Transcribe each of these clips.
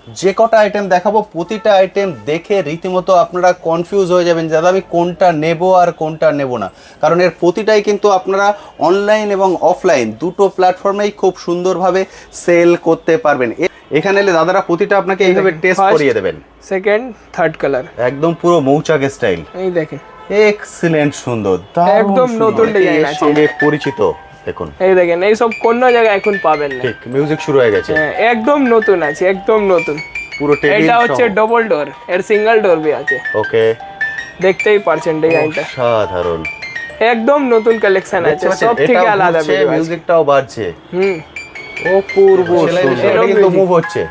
যে কটা আইটেম দেখাবো প্রতিটা আইটেম দেখে রীতিমতো আপনারা কনফিউজ হয়ে যাবেন যে আমি কোনটা নেব আর কোনটা নেব না, কারণ এর প্রতিটাই কিন্তু আপনারা অনলাইন এবং অফলাইন দুটো প্ল্যাটফর্মেই খুব সুন্দরভাবে সেল করতে পারবেন। এখানে এলে দাদারা প্রতিটা আপনাকে এইভাবে টেস্ট করিয়ে দেবেন। সেকেন্ড থার্ড কালার একদম পুরো মৌচাক স্টাইল, এই দেখেন এক্সিলেন্ট সুন্দর, একদম নতুন ডিজাইন আছে, সঙ্গে পরিচিত। দেখুন এই দেখেন এই সব কোন জায়গায় এখন পাবেন না, ঠিক মিউজিক শুরু হয়ে গেছে, একদম নতুন আছে, একদম নতুন পুরো টেবিল। এটা হচ্ছে ডবল ডোর, এর সিঙ্গেল ডোর भी আছে। ওকে, দেখতেই পারছেন ডিজাইনটা সাধারণ, একদম নতুন কালেকশন আছে, সব থেকে আলাদা মিউজিকটাও বাজছে। অপূর্ব, এটা কিন্তু মুভ হচ্ছে,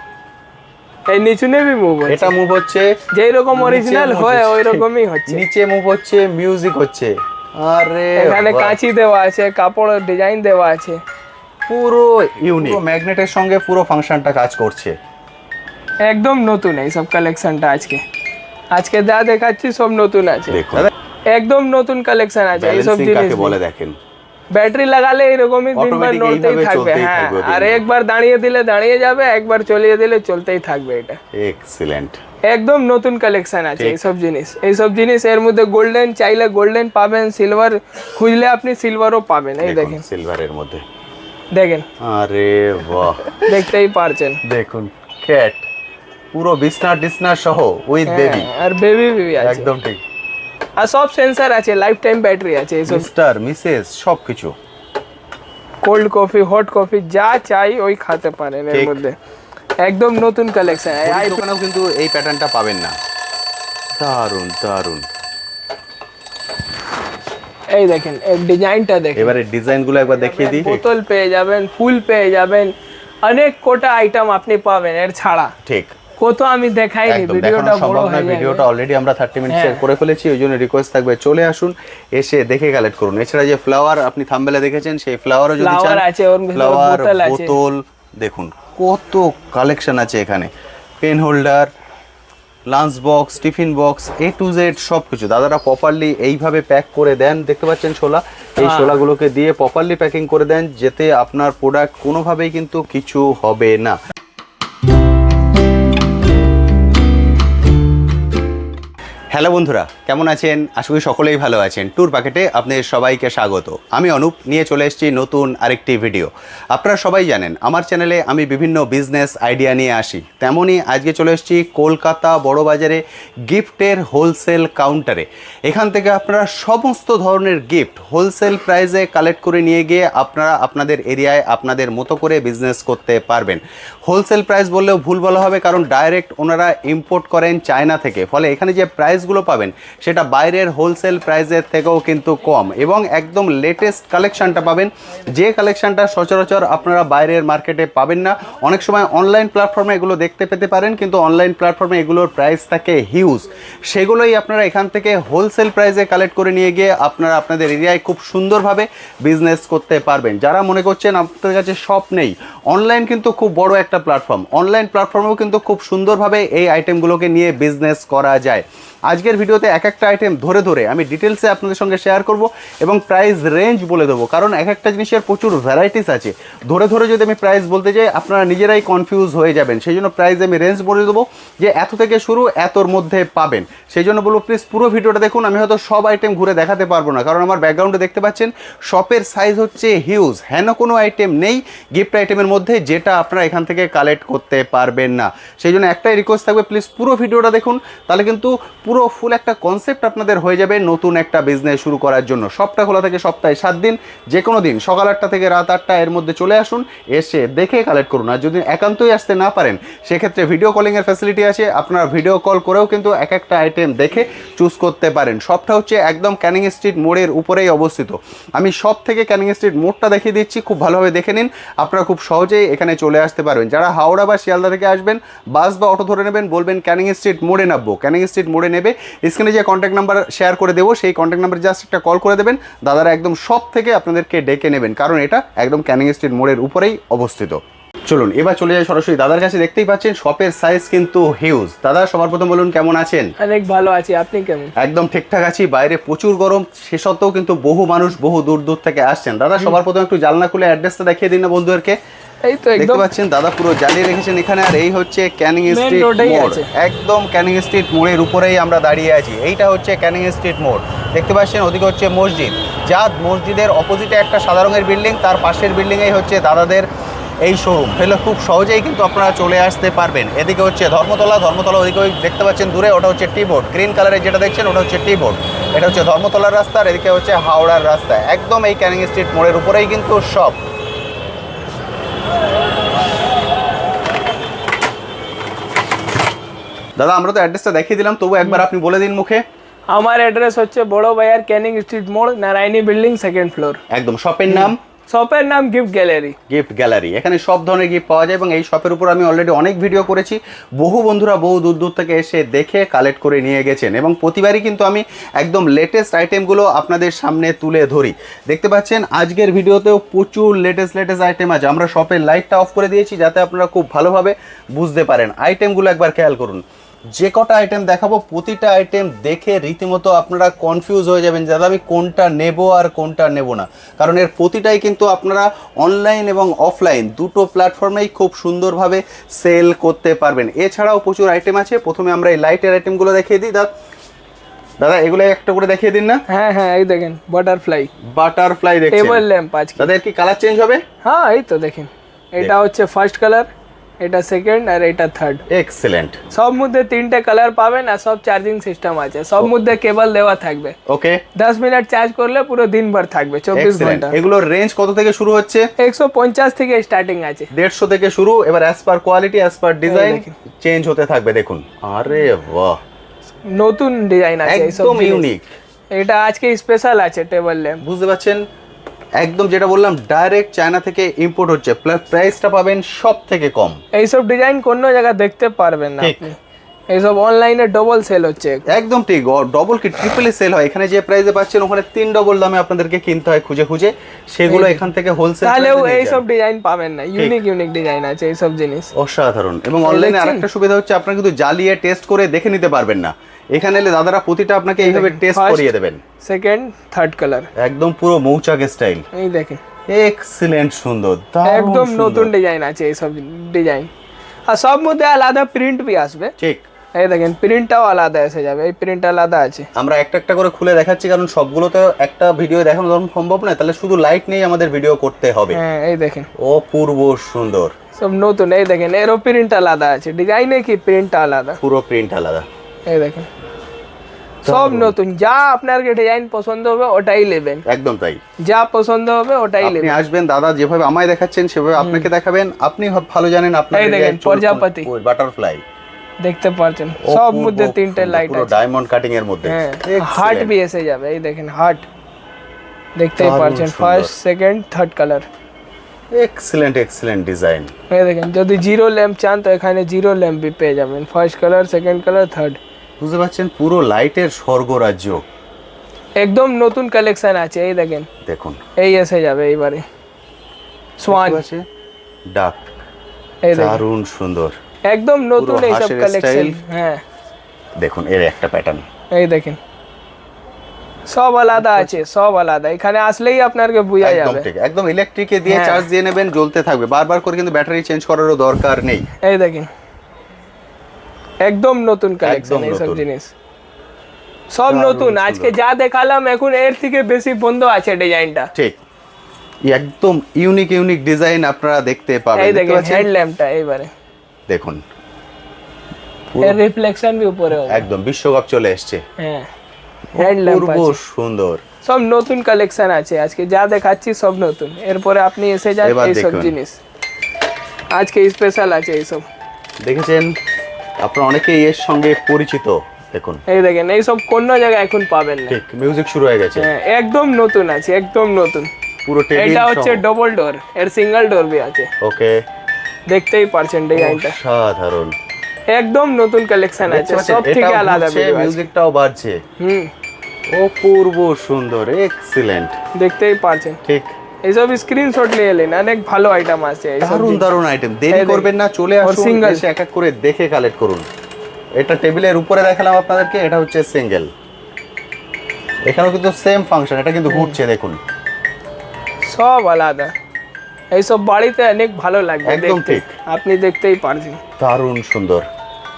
এই নিচুনে भी মুভ হচ্ছে, এটা মুভ হচ্ছে, যেই রকম অরিজিনাল হয় ওই রকমই হচ্ছে, নিচে মুভ হচ্ছে, মিউজিক হচ্ছে। আরে এখানে কাঁচি দেওয়া আছে, কাপড়ের ডিজাইন দেওয়া আছে, পুরো ইউনিক, ম্যাগনেটের সঙ্গে পুরো ফাংশনটা কাজ করছে। একদম নতুন এই সব কালেকশনটা আজকে যা দেখাচ্ছি সব নতুন আছে, দেখুন একদম নতুন কালেকশন আছে। এই সব জিনিস কাকে বলে দেখেন, ব্যাটারি লাগালে এরকমই দিনভর নড়তেই থাকবে, হ্যাঁ, আর একবার দাঁড়িয়ে দিলে দাঁড়িয়ে যাবে, একবার চলিয়ে দিলে চলতেই থাকবে। এটা এক্সিলেন্ট, একদম নতুন কালেকশন আছে এইসব জিনিস এর মধ্যে গোল্ডেন চাইলে গোল্ডেন পাবেন, সিলভার খুঁজলে আপনি সিলভারও পাবেন। এই দেখেন সিলভারের মধ্যে দেখেন, আরে বাহ, দেখতেই পারছেন, দেখুন ক্যাট পুরো বিছনা সহ উইথ বেবি, আর বেবি আছে, একদম ঠিক, আর সব সেন্সর আছে, লাইফ টাইম ব্যাটারি আছে, এইসব মিস্টার মিসেস সবকিছু, কোল্ড কফি হট কফি যা চাই ওই খেতে পারেন এর মধ্যে, একদম নতুন কালেকশন। এই দোকানেও কিন্তু এই প্যাটার্নটা পাবেন না, দারুন দারুন। এই দেখেন এই ডিজাইনটা দেখেন, এবারে ডিজাইনগুলো একবার দেখিয়ে দিই। বোতল পেয়ে যাবেন, ফুল পেয়ে যাবেন, অনেক কোটা আইটেম আপনি পাবেন এর ছাড়া, ঠিক কত আমি দেখাইনি, ভিডিওটা বড় হয়ে যাবে, ভিডিওটা অলরেডি আমরা 30 মিনিট শেয়ার করে ফেলেছি, ওই জন্য রিকোয়েস্ট থাকবে চলে আসুন, এসে দেখে কালেক্ট করুন। এছাড়া যে ফ্লাওয়ার আপনি থাম্বনেলে দেখেছেন সেই ফ্লাওয়ারও যদি চান, আছে ওর ভিতরে ফ্লাওয়ার বোতল আছে, বোতল দেখুন কত কালেকশন আছে এখানে, pen holder, lunch box, tiffin box, A to Z সব কিছু দাদারা প্রপারলি এইভাবে প্যাক করে দেন। দেখতে পাচ্ছেন শোলা, এই শোলাগুলোকে দিয়ে প্রপারলি প্যাকিং করে দেন, যেতে আপনার প্রোডাক্ট কোনোভাবেই কিন্তু কিছু হবে না। হ্যালো বন্ধুরা, কেমন আছেন? আশা করি সকলেই ভালো আছেন। ট্যুর প্যাকেটে আপনাদের সবাইকে স্বাগত। আমি অনুপ নিয়ে চলে এসেছি নতুন আরেকটি ভিডিও। আপনারা সবাই জানেন আমার চ্যানেলে আমি বিভিন্ন বিজনেস আইডিয়া নিয়ে আসি, তেমনই আজকে চলে এসেছি কলকাতা বড়বাজারে গিফটের হোলসেল কাউন্টারে। এখান থেকে আপনারা সমস্ত ধরনের গিফট হোলসেল প্রাইসে কালেক্ট করে নিয়ে গিয়ে আপনারা আপনাদের এরিয়ায় আপনাদের মতো করে বিজনেস করতে পারবেন। হোলসেল প্রাইস বললেও ভুল বলা হবে, কারণ ডাইরেক্ট ওনারা ইম্পোর্ট করেন চায়না থেকে, ফলে এখানে যে প্রাইসগুলো পাবেন সেটা বাইরের হোলসেল প্রাইসের থেকেও কিন্তু কম, এবং একদম লেটেস্ট কালেকশানটা পাবেন, যে কালেকশানটা সচরাচর আপনারা বাইরের মার্কেটে পাবেন না। অনেক সময় অনলাইন প্ল্যাটফর্মে এগুলো দেখতে পেতে পারেন, কিন্তু অনলাইন প্ল্যাটফর্মে এগুলোর প্রাইস থাকে হিউজ, সেগুলোই আপনারা এখান থেকে হোলসেল প্রাইসে কালেক্ট করে নিয়ে গিয়ে আপনারা আপনাদের এরিয়ায় খুব সুন্দরভাবে বিজনেস করতে পারবেন। যারা মনে করছেন আপনাদের কাছে শপ নেই, অনলাইন কিন্তু খুব বড় একটা প্ল্যাটফর্ম, অনলাইন প্ল্যাটফর্মেও কিন্তু খুব সুন্দরভাবে এই আইটেমগুলোকে নিয়ে বিজনেস করা যায়। আজকের ভিডিওতে এক একটা আইটেম ধরে ধরে আমি ডিটেলসে আপনাদের সঙ্গে শেয়ার করব এবং প্রাইস রেঞ্জ বলে দেবো, কারণ এক একটা জিনিসের প্রচুর ভ্যারাইটিস আছে। ধরে ধরে যদি আমি প্রাইস বলতে যাই আপনারা নিজেরাই কনফিউজ হয়ে যাবেন, সেই জন্য প্রাইস আমি রেঞ্জ বলে দেবো যে এত থেকে শুরু, এতর মধ্যে পাবেন। সেই জন্য বলবো প্লিজ পুরো ভিডিওটা দেখুন। আমি হয়তো সব আইটেম ঘুরে দেখাতে পারবো না, কারণ আমার ব্যাকগ্রাউন্ডে দেখতে পাচ্ছেন শপের সাইজ হচ্ছে হিউজ, হেন কোনো আইটেম নেই গিফট আইটেমের মধ্যে যেটা আপনারা এখান থেকে কালেক্ট করতে পারবেন না। সেই জন্য একটাই রিকোয়েস্ট থাকবে, প্লিজ পুরো ভিডিওটা দেখুন, তাহলে কিন্তু পুরো ফুল একটা কনসেপ্ট আপনাদের হয়ে যাবে নতুন একটা বিজনেস শুরু করার জন্য। সবটা খোলা থাকে সপ্তাহে 7 দিন, যে কোনো দিন সকাল 8টা থেকে রাত 8টা এর মধ্যে চলে আসুন, এসে দেখে কালেক্ট করুন। আর যদি একান্তই আসতে না পারেন সেক্ষেত্রে ভিডিও কলিংয়ের ফ্যাসিলিটি আছে, আপনারা ভিডিও কল করেও কিন্তু এক একটা আইটেম দেখে চুজ করতে পারেন। সবটা হচ্ছে একদম ক্যানিং স্ট্রিট মোড়ের উপরেই অবস্থিত। আমি সব থেকে ক্যানিং স্ট্রিট মোড়টা দেখিয়ে দিচ্ছি, খুব ভালোভাবে দেখে নিন, আপনারা খুব সহজেই এখানে চলে আসতে পারবেন। যারা হাওড়া বা শিয়ালদা থেকে আসবেন, বাস বা অটো ধরে নেবেন, বলবেন ক্যানিং স্ট্রিট মোড়ে নামবো, ক্যানিং স্ট্রিট মোড়ে নেবে, স্ক্রিনে যে কন্ট্যাক্ট নাম্বার শেয়ার করে দেবো সেই কন্ট্যাক্ট নাম্বার জাস্ট একটা কল করে দেবেন, দাদারা একদম সব থেকে আপনাদেরকে ডেকে নেবেন, কারণ এটা একদম ক্যানিং স্ট্রিট মোড়ের উপরেই অবস্থিত। চলুন এবার চলে যাই সরাসরি দাদার কাছে। দেখতেই পাচ্ছেন শপের সাইজ কিন্তু হিউজ। দাদা সবার প্রথম বলুন কেমন আছেন? অনেক ভালো আছি, আপনি কেমন? একদম ঠিকঠাক আছি, বাইরে প্রচুর গরম, সে সত্ত্বেও কিন্তু বহু মানুষ বহু দূর দূর থেকে আসছেন। দাদা সবার প্রথম একটু জানলা খুলে অ্যাড্রেসটা দেখিয়ে দিন না বন্ধুদেরকে। এই তো দেখতে একদম পাচ্ছেন দাদা পুরো জ্বালিয়ে রেখেছেন এখানে। আর এই হচ্ছে ক্যানিং Main স্ট্রিট road-এই মোড়, আছে। একদম ক্যানিং স্ট্রিট মোড়ের উপরেই আমরা দাঁড়িয়ে আছি। এইটা হচ্ছে ক্যানিং স্ট্রিট মোড়। দেখতে পাচ্ছেন ওদিকে হচ্ছে মসজিদ, যা মসজিদের অপোজিটে একটা সাদা রঙের বিল্ডিং, তার পাশের বিল্ডিংয়েই হচ্ছে দাদাদের এই শোরুম। ফেলে খুব সহজেই কিন্তু আপনারা চলে আসতে পারবেন। এদিকে হচ্ছে ধর্মতলা, ধর্মতলা ওদিকে ওই দেখতে পাচ্ছেন দূরে, ওটা হচ্ছে টি বোর্ড, গ্রিন কালারের যেটা দেখছেন ওটা হচ্ছে টি বোর্ড। এটা হচ্ছে ধর্মতলার রাস্তা, আর এদিকে হচ্ছে হাওড়ার রাস্তা। একদম এই ক্যানিং স্ট্রিট মোড়ের উপরেই কিন্তু সব। দাদা আমরা তো অ্যাড্রেসটা দেখিয়ে দিলাম, তবু একবার আপনি বলে দিন মুখে। আমার অ্যাড্রেস হচ্ছে বড় বাজার ক্যানিং স্ট্রিট মোড়, নারায়ণী বিল্ডিং, 2nd ফ্লোর। একদম শপের নাম শপের নাম গিফট গ্যালারি। Gift gallery. এখানে সব ধরনের গিফট পাওয়া যায় এবং এই শপের উপর আমি অলরেডি অনেক ভিডিও করেছি। বহু বন্ধুরা বহু দূর দূর থেকে এসে দেখে কালেক্ট করে নিয়ে গেছেন এবং প্রতিবারই কিন্তু আমি একদম লেটেস্ট আইটেমগুলো আপনাদের সামনে তুলে ধরি। দেখতে পাচ্ছেন আজকের ভিডিওতেও প্রচুর লেটেস্ট আইটেম আছে। আমরা শপের লাইটটা অফ করে দিয়েছি যাতে আপনারা খুব ভালোভাবে বুঝতে পারেন। আইটেমগুলো একবার খেয়াল করুন। যে কটা আইটেম দেখাবো প্রতিটা আইটেম দেখে রীতিমতো আপনারা কনফিউজ হয়ে যাবেন দাদা আমি কোনটা নেব আর কোনটা নেব না। কারণ এর প্রতিটাই কিন্তু আপনারা অনলাইন এবং অফলাইন দুটো প্ল্যাটফর্মেই খুব সুন্দরভাবে সেল করতে পারবেন। এছাড়াও প্রচুর আইটেম আছে। প্রথমে আমরা এই লাইটের আইটেমগুলো দেখিয়ে দিই। দাদা এগুলো একটা করে দেখিয়ে দিন না। হ্যাঁ হ্যাঁ, এই দেখেন বাটারফ্লাই দেখছেন। টেবল ল্যাম্প আজকে। দাদা এর কি কালার চেঞ্জ হবে? হ্যাঁ এই তো দেখেন, এটা হচ্ছে ফার্স্ট কালার, এটা সেকেন্ড আর এটা থার্ড। এক্সেলেন্ট। সব মধ্যে 3টে কালার পাবেন আর সব চার্জিং সিস্টেম আছে। সব মধ্যে কেবল দেওয়া থাকবে। ওকে। 10 মিনিট চার্জ করলে পুরো দিনভর থাকবে, 24 ঘন্টা। এগুলোর রেঞ্জ কত থেকে শুরু হচ্ছে? 150 থেকে স্টার্টিং আছে, 150 থেকে শুরু। এবার as per quality as per design দেখেন। চেঞ্জ হতে থাকবে। দেখুন আরে বাহ, নতুন ডিজাইন আছে এইসব একদম জিনিস। ইউনিক। এটা আজকে স্পেশাল আছে টেবল ল্যাম্প। বুঝতে পারছেন একদম যেটা বললাম ডাইরেক্ট চায়না থেকে ইম্পোর্ট হচ্ছে, প্লাস প্রাইসটা পাবেন সব থেকে কম। এইসব ডিজাইন কোনো জায়গায় দেখতে পারবেন না ঠিক। আপনি। এইসব অনলাইনে ডবল সেল হচ্ছে। একদম ঠিক, ডবল কি ট্রিপল সেল হয়। এখানে যে প্রাইসে পাচ্ছেন ওখানে 3 ডবল দামে আপনাদেরকে কিনতে হয় খুঁজে খুঁজে। সেগুলো এখান থেকে হোলসেল তাহলেও এইসব ডিজাইন পাবেন না। ইউনিক ডিজাইন আছে এইসব জিনিস, অসাধারণ। এবং অনলাইনে আরেকটা সুবিধা হচ্ছে আপনারা কিন্তু জ্বালিয়ে টেস্ট করে দেখে নিতে পারবেন না। এখানে এলে দাদারা প্রতিটা আপনাকে এইভাবে টেস্ট করিয়ে দেবেন। সেকেন্ড থার্ড কালার একদম পুরো মৌচাক স্টাইল। এই দেখেন এক্সিলেন্ট, সুন্দর, একদম নতুন ডিজাইন আছে এইসব ডিজাইন। আর সব মধ্যে আলাদা প্রিন্ট भी আসবে। ঠিক। এই দেখেন প্রিন্টটাও আলাদা এসে যাবে, এই প্রিন্ট আলাদা আছে। আমরা একটা একটা করে খুলে দেখাচ্ছি কারণ সবগুলো তো একটা ভিডিও দেখানো ধরুন সম্ভব নয়, তাহলে শুধু লাইট নিয়েই আমাদের ভিডিও করতে হবে। হ্যাঁ এই দেখেন অপূর্ব সুন্দর, সব নতুন। এই দেখেন এরও প্রিন্ট আলাদা আছে, ডিজাইনে কি প্রিন্ট আলাদা, পুরো প্রিন্ট আলাদা। এই দেখেন সব নতুন। যা আপনার ডিজাইন পছন্দ হবে ওটাই নেবেন। একদম তাই, যা পছন্দ হবে ওটাই আপনি নেবেন। আসবেন, দাদা যেভাবে আমায় দেখাচ্ছেন সেভাবে আপনাকে দেখাবেন। আপনি ভালো জানেন আপনার এই দেখেন, প্রজাপতি। বাটারফ্লাই দেখতে পাচ্ছেন সব মধ্যে 3টে লাইট পুরো আছে। ডায়মন্ড কাটিং এর মধ্যে। হ্যাঁ Excellent. হার্ট भी এসে যাবে। এই দেখেন হার্ট দেখতেই দারুণ পারছেন, সুন্দর। First second third colour. Excellent design. এই দেখেন যদি জিরো ল্যাম্প চান তো এখানে জিরো ল্যাম্প भी পেয়ে যাবেন, first colour, second colour, third. বুঝতে পারছেন পুরো লাইটের স্বর্গরাজ্য। একদম নতুন কালেকশন আছে। এই দেখেন দেখুন এই এসে যাবে এইবারে সোয়ান। আছে ডাক, এই দেখেন দারুণ সুন্দর, একদম নতুন পুরো এইসব হাঁসের কালেকশন। style। হ্যাঁ দেখুন এর একটা প্যাটার্ন। এই দেখেন সব আলাদা আছে, সব আলাদা। এখানে আসলেই আপনাকে বোঝা একদম যাবে। ঠিক, একদম ইলেকট্রিকে দিয়ে হ্যাঁ। চার্জ দিয়ে নেবেন, জ্বলতে থাকবে বারবার করে, কিন্তু ব্যাটারি চেঞ্জ করারও দরকার নেই। এই দেখেন একদম নতুন কালেকশন একদম এইসব নতুন। জিনিস সব দারুণ নতুন। সুন্দর। আজকে যা দেখালাম এখন এর থেকে বেশি বন্ধ আছে ডিজাইনটা। ঠিক, একদম ইউনিক ডিজাইন আপনারা দেখতে পাবেন। এই দেখতে দেখেন পাচ্ছেন? হেড ল্যাম্পটা এইবারে দেখুন এর রিফ্লেকশন भी উপরে হবে। একদম বিশ্বকাপ চলে এসেছে। হ্যাঁ হেড ল্যাম্প অপূর্ব আছে, সুন্দর। সব নতুন কালেকশন আছে। আজকে যা দেখাচ্ছি সব নতুন। এরপরে আপনি এসে যান এবার এইসব দেখুন। জিনিস আজকে স্পেশাল আছে এইসব। দেখেছেন আপনারা অনেকেই এর সঙ্গে পরিচিত। দেখুন এই দেখেন এইসব কোনো জায়গায় এখন পাবেন না। ঠিক, মিউজিক শুরু হয়ে গেছে। হ্যাঁ একদম নতুন আছে, একদম নতুন। পুরো টেবিল এটা হচ্ছে ডবল ডোর, এর সিঙ্গেল ডোর भी আছে। ওকে, দেখতেই পারছেন ডিজাইনটা সাধারণ। একদম নতুন কালেকশন আছে, সব থেকে আলাদা ভিডিও আছে। মিউজিকটাও বাজছে। অপূর্ব সুন্দর, এক্সিলেন্ট। দেখতেই পারছেন ঠিক, এইসব স্ক্রিনশট নিয়ে এলেন, অনেক ভালো আইটেম আছে এইসব। দারুণ আইটেম। দেরি এই দেখুন। করবেন না, চলে ওর আসুন, single। এসে এক এক করে দেখে কালেক্ট করুন। এটা টেবিলের উপরে দেখালাম আপনাদেরকে, এটা হচ্ছে সিঙ্গেল। এখানেও কিন্তু সেম ফাংশন, এটা কিন্তু ঘুরছে দেখুন। সব আলাদা। এইসব বাড়িতে অনেক ভালো লাগবে একদম দেখতে। ঠিক। আপনি দেখতেই পারছেন দারুণ সুন্দর।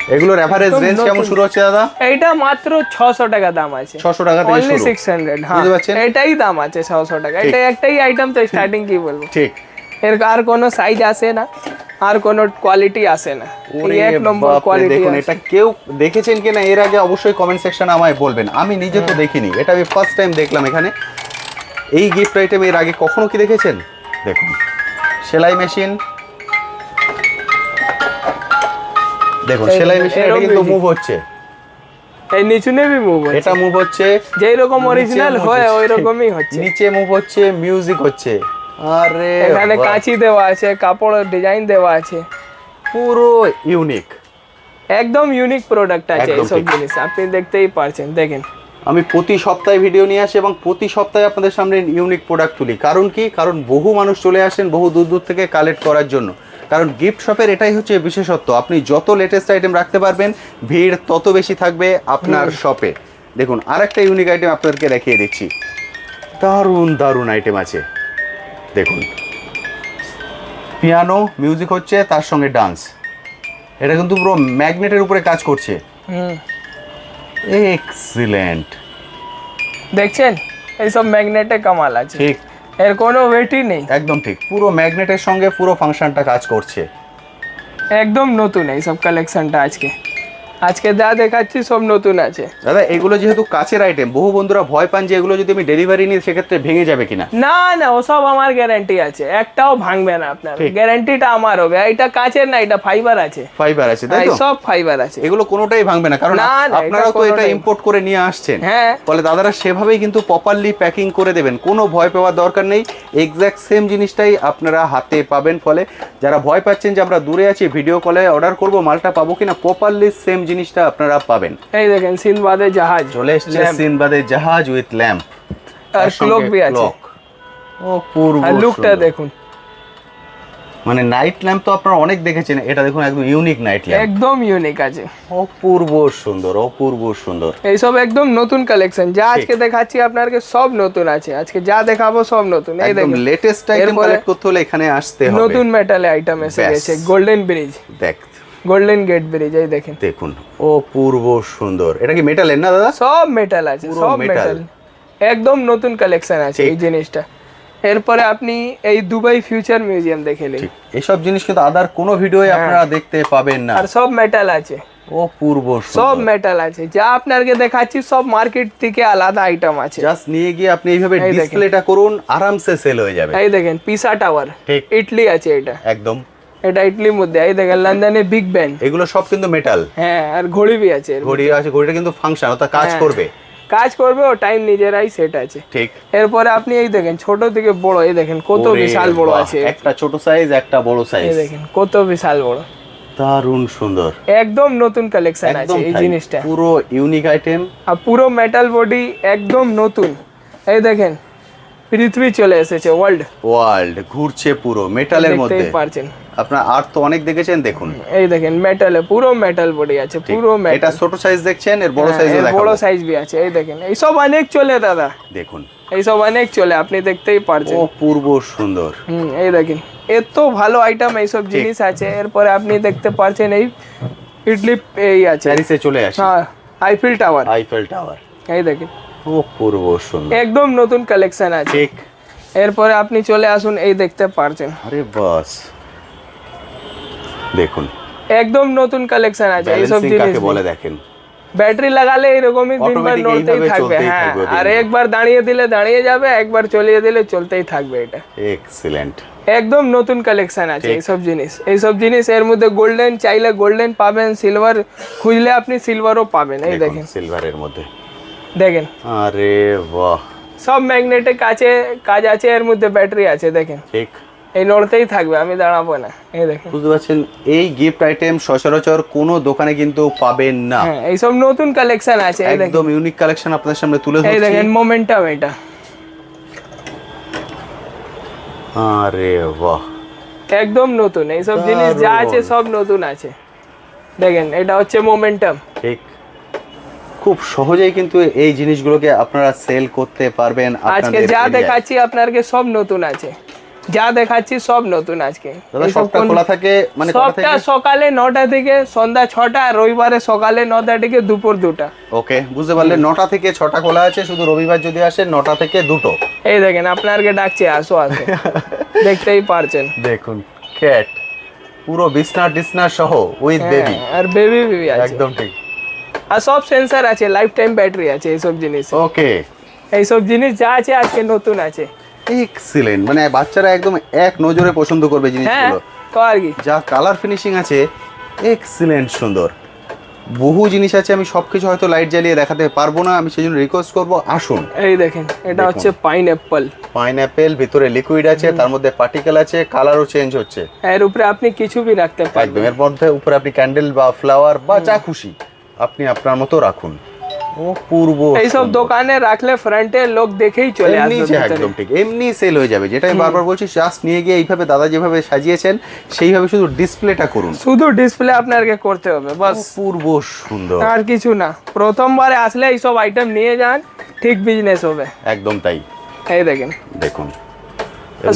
এগুলোর এভারেজ একদম রেঞ্জ কেমন নতুন। শুরু হচ্ছে দাদা? এইটা মাত্র 600 টাকা দাম আছে। 600 টাকা থেকে অনলি শুরু। 600। হ্যাঁ বুঝতে পারছেন? এটাই দাম আছে 600 টাকা। এটা একটাই আইটেম তো স্টার্টিং কি বলবো, ঠিক। এর আর কোনো সাইজ আসে না, আর কোনো কোয়ালিটি আসে না, ওরে এই এক নম্বর বাপরে, কোয়ালিটি। দেখুন এটা কেউ দেখেছেন কিনা এর আগে অবশ্যই কমেন্ট সেকশনে আমায় বলবেন। আমি নিজে তো দেখিনি, এটা আমি ফার্স্ট টাইম দেখলাম এখানে। এই গিফট আইটেম এর আগে কখনো কি দেখেছেন? দেখুন সেলাই মেশিন, দেখুন এই সেলাই দেখুন, মেশিন, এটা এরকম কিন্তু music। মুভ হচ্ছে, এই নিচু নেবি মুভ হচ্ছে, এটা মুভ হচ্ছে, যেই রকম অরিজিনাল নিচে move হয় হচ্ছে, ওই রকমই হচ্ছে। নিচে মুভ হচ্ছে, মিউজিক হচ্ছে। আরে এখানে বাহ, কাঁচি দেওয়া আছে, কাপড়ের ডিজাইন দেওয়া আছে, পুরো ইউনিক। একদম ইউনিক প্রোডাক্ট আছে একদম এইসব ঠিক। জিনিস। আপনি দেখতেই পারছেন, দেখেন আমি প্রতি সপ্তাহে ভিডিও নিয়ে আসি এবং প্রতি সপ্তাহে আপনাদের সামনে ইউনিক প্রোডাক্ট তুলি। কারণ কি? কারণ বহু মানুষ চলে আসেন বহু দূর দূর থেকে কালেক্ট করার জন্য। কারণ গিফট শপের এটাই হচ্ছে বিশেষত্ব, আপনি যত লেটেস্ট আইটেম রাখতে পারবেন ভিড় তত বেশি থাকবে আপনার শপে। দেখুন আরেকটা ইউনিক আইটেম আপনাদেরকে দেখিয়ে দিচ্ছি, দারুণ দারুণ আইটেম আছে। দেখুন পিয়ানো মিউজিক হচ্ছে, তার সঙ্গে ডান্স। এটা কিন্তু পুরো ম্যাগনেটের উপরে কাজ করছে। এক্সিলেন্ট। দেখছেন এইসব ম্যাগনেটে কামাল আছে, ঠিক, এর কোনো ওয়েটই নেই, একদম ঠিক। পুরো ম্যাগনেটের সঙ্গে পুরো ফাংশনটা কাজ করছে। একদম নতুন এইসব কালেকশনটা। আজকে যা দেখাচ্ছি সব নতুন আছে দাদা এগুলো যেহেতু কাচের আইটেম, বহু বন্ধুরা ভয় পান যে এগুলো যদি আমি ডেলিভারি নিই সেক্ষেত্রে ভেঙে যাবে কিনা। না না, ওসব আমার গ্যারান্টি আছে, একটাও ভাঙবে না আপনার, ঠিক। গ্যারান্টিটা আমার হবে। এটা কাচের না, এটা ফাইবার আছে, ফাইবার আছে তাই তো? সব ফাইবার আছে। এগুলো কোনোটাই ভাঙবে না, কারণ না, না, এটা আপনারা তো এটা কোনোটাই- ইম্পোর্ট করে নিয়ে আসছেন। হ্যাঁ। ফলে দাদারা সেভাবেই কিন্তু প্রপারলি প্যাকিং করে দেবেন, কোনো ভয় পাওয়ার দরকার নেই। এক্স্যাক্ট সেম জিনিসটাই আপনারা হাতে পাবেন। ফলে যারা ভয় পাচ্ছেন যে আমরা দূরে আছি ভিডিও কলে অর্ডার করব মালটা পাবো কিনা, প্রপারলি সেম জিনিসটা আপনারা পাবেন। এই দেখেন সিনবাদে জাহাজ চলে এসছে ল্যাম্প। সিনবাদের জাহাজ উইথ ল্যাম্প, আর ক্লক বি আছে, ও পূর্ব আর লুকটা দেখুন, মানে নাইট ল্যাম্প তো আপনারা অনেক দেখেছেন, এটা দেখুন একদম ইউনিক নাইট ল্যাম্প, একদম ইউনিক আছে, অপূর্ব সুন্দর, অপূর্ব সুন্দর। এইসব একদম নতুন কালেকশন। যা আজকে দেখাচ্ছি আপনাকে সব নতুন আছে, আজকে যা দেখাবো সব নতুন। এই একদম দেখেন লেটেস্ট আইটেম এরপরে কালেক্ট করতে হলে এখানে আসতে হবে। নতুন মেটালে আইটেম এসে ব্যাস। গেছে, গোল্ডেন ব্রিজ, দেখ গোল্ডেন গেট ব্রিজ। এই দেখেন দেখুন অপূর্ব সুন্দর। এটা কি মেটালের না দাদা? সব মেটাল আছে, পুরো সব metal। মেটাল, একদম নতুন কালেকশন আছে ঠিক। এই জিনিসটা। এরপরে আপনি এই দুবাই ফিউচার মিউজিয়াম দেখে নিন, ঠিক, এসব জিনিস কিন্তু আদার কোনো ভিডিওয়ে আপনারা দেখতে পাবেন না। আর সব মেটাল আছে, অপূর্ব সব সুন্দর। মেটাল আছে। যা আপনাকে দেখাচ্ছি সব মার্কেট থেকে আলাদা আইটেম আছে। জাস্ট নিয়ে গিয়ে আপনি এইভাবে এই দেখেন। ডিসপ্লেটা করুন, আরামসে সেল হয়ে যাবে। এই দেখেন পিসা টাওয়ার, ঠিক। ইটলি আছে এটা, একদম এটা ইটলির মধ্যে। এই দেখেন লন্ডনে বিগ ব্যান, এগুলো সব কিন্তু মেটাল। হ্যাঁ, আর ঘড়ি বি আছে এর মধ্যে। ঘড়ি আছে, ঘড়িটা কিন্তু ফাংশন, অর্থাৎ কাজ হ্যাঁ। করবে। কাজ করবে ও টাইম নিজেরাই সেট আছে। ঠিক। এরপরে আপনি এই দেখেন ছোট থেকে বড়, এই দেখেন কত ওরে বিশাল বড় বাহ, আছে, একটা ছোট সাইজ একটা বড় এই সাইজ, দেখেন কত বিশাল বড়, দারুণ সুন্দর। একদম নতুন কালেকশন আছে একদম এই তাই, জিনিসটা। পুরো ইউনিক আইটেম। আর পুরো মেটাল বডি একদম নতুন। এই দেখেন পৃথিবী চলে এসেছে, ওয়ার্ল্ড ঘুরছে পুরো মেটালের মধ্যে। দেখতেই পারছেন। আপনার আর্ট তো অনেক দেখেছেন, দেখুন এই দেখেন মেটালে পুরো মেটাল বডি আছে, ঠিক। পুরো এটা মেটাল। ছোট সাইজ দেখছেন, এর বড় সাইজও বড় দেখাবো। সাইজ বি আছে। এই দেখেন এইসব অনেক চলে দাদা, দেখুন এইসব অনেক চলে, আপনি দেখতেই পারছেন। অপূর্ব সুন্দর। এই দেখেন এত ভালো আইটেম এইসব জিনিস আছে। এরপরে আপনি দেখতে পারছেন এই ইডলি এই আছে, প্যারিসে চলে আসি, হ্যাঁ, আইফেল টাওয়ার। আইফেল টাওয়ার, এই দেখেন অপূর্ব সুন্দর। একদম নতুন কালেকশন আছে। ঠিক। এরপরে আপনি চলে আসুন, এই দেখতে পারছেন আরে বাস, দেখুন একদম নতুন কালেকশন আছে এইসব ব্যালেন্সিং জিনিস। কাকে বলে দেখেন। ব্যাটারি লাগালে এরকমই দিনভর Automatic নড়তেই এইভাবে থাকবে, চলতেই হ্যাঁ, থাকবে আর দিনভর। একবার দাঁড়িয়ে দিলে দাঁড়িয়ে যাবে, একবার চলিয়ে দিলে চলতেই থাকবে। এটা এক্সিলেন্ট। একদম নতুন কালেকশন আছে ঠিক। এইসব জিনিস। এর মধ্যে গোল্ডেন চাইলে গোল্ডেন পাবেন, সিলভার খুঁজলে আপনি সিলভারও পাবেন। এই দেখেন, সিলভারের মধ্যে, দেখেন আরে বাহ, সব ম্যাগনেটে কাজ আছে, এর মধ্যে ব্যাটারি আছে। দেখেন ঠিক। এই নড়তেই থাকবে, আমি দাঁড়াবো না। এই দেখেন, বুঝতে পারছেন, এই গিফট আইটেম সচরাচর কোনো দোকানে কিন্তু পাবেন না। হ্যাঁ, এইসব নতুন কালেকশন আছে। এই দেখেন, একদম ইউনিক কালেকশন আপনাদের সামনে তুলে এই ধরছি। দেখেন মোমেন্টাম, এটা আরে বাহ, একদম নতুন। এইসব জিনিস যা আছে সব নতুন আছে। দেখেন এটা হচ্ছে মোমেন্টাম। ঠিক। খুব সহজেই কিন্তু এই জিনিসগুলোকে আপনারা সেল করতে পারবেন আজকে আপনাদের যা area-য়। দেখাচ্ছি আপনাকে সব নতুন আছে। যা দেখাচ্ছি সব নতুন আজকে। দাদা এইসব সবটা খোলা থাকে মানে কটা সবটা থেকে? সকালে 9টা থেকে সন্ধ্যা 6টা, আর রবিবারে সকালে 9টা থেকে দুপুর 2টা। ওকে, বুঝতে পারলেন, 9টা থেকে 6টা খোলা আছে, শুধু রবিবার যদি আসেন 9টা থেকে 2টো। এই দেখেন আপনাকে ডাকছে, আসো আসো। দেখতেই পারছেন, দেখুন ক্যাট পুরো বিছনা সহ উইথ বেবি, আর বেবি আছে একদম ঠিক। আর সব সেন্সার আছে, লাইফ টাইম ব্যাটারি আছে এইসব জিনিস। ওকে, এইসব জিনিস যা আছে আজকে নতুন আছে। এক্সিলেন্ট, মানে বাচ্চারা একদম এক নজরে পছন্দ করবে হ্যাঁ জিনিসগুলো। তো আর কি, যা কালার ফিনিশিং আছে এক্সিলেন্ট সুন্দর। বহু জিনিস আছে, আমি সবকিছু হয়তো লাইট জ্বালিয়ে দেখাতে পারবো না, আমি সেই জন্য রিকোয়েস্ট করবো আসুন। এই দেখেন এটা হচ্ছে পাইনঅ্যাপল। পাইনঅ্যাপেল, ভিতরে লিকুইড আছে, তার মধ্যে পার্টিকেল আছে, কালারও চেঞ্জ হচ্ছে। এর উপরে আপনি কিছু भी রাখতে একদম, পারবেন। এর মধ্যে উপরে আপনি ক্যান্ডেল বা ফ্লাওয়ার বা যা খুশি আপনি আপনার মতো রাখুন। ও পূর্ব এইসব দোকানে রাখলে ফ্রন্টে লোক দেখেই চলে এমনি আসবে যে ভিতরে। একদম ঠিক, এমনি সেল হয়ে যাবে। যেটা আমি বারবার বলছি, জাস্ট নিয়ে গিয়ে এইভাবে দাদা যেভাবে সাজিয়েছেন সেইভাবে শুধু ডিসপ্লেটা করুন। শুধু ডিসপ্লে আপনাকে করতে হবে বাস, পূর্ব সুন্দর, আর কিছু না। প্রথমবারে আসলে এইসব আইটেম নিয়ে যান, ঠিক বিজনেস হবে। একদম তাই। এই দেখেন দেখুন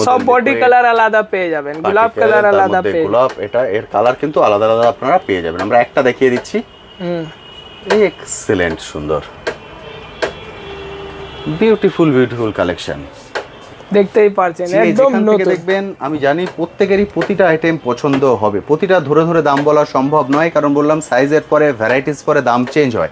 সব বডি কালার আলাদা পেয়ে যাবেন, গোলাপ কালার আলাদা পেয়ে গোলাপ, এটা এর কালার কিন্তু আলাদা আলাদা আপনারা পেয়ে যাবেন। আমরা একটা দেখিয়ে দিচ্ছি। এক্সেলেন্ট সুন্দর, বিউটিফুল কালেকশন। দেখতেই পারছেন একদম নতুন। দেখবেন, আমি জানি প্রত্যেকেরই প্রতিটা আইটেম পছন্দ হবে। প্রতিটা ধরে ধরে দাম বলা সম্ভব নয়, কারণ বললাম সাইজের পরে ভ্যারাইটিস পরে দাম চেঞ্জ হয়।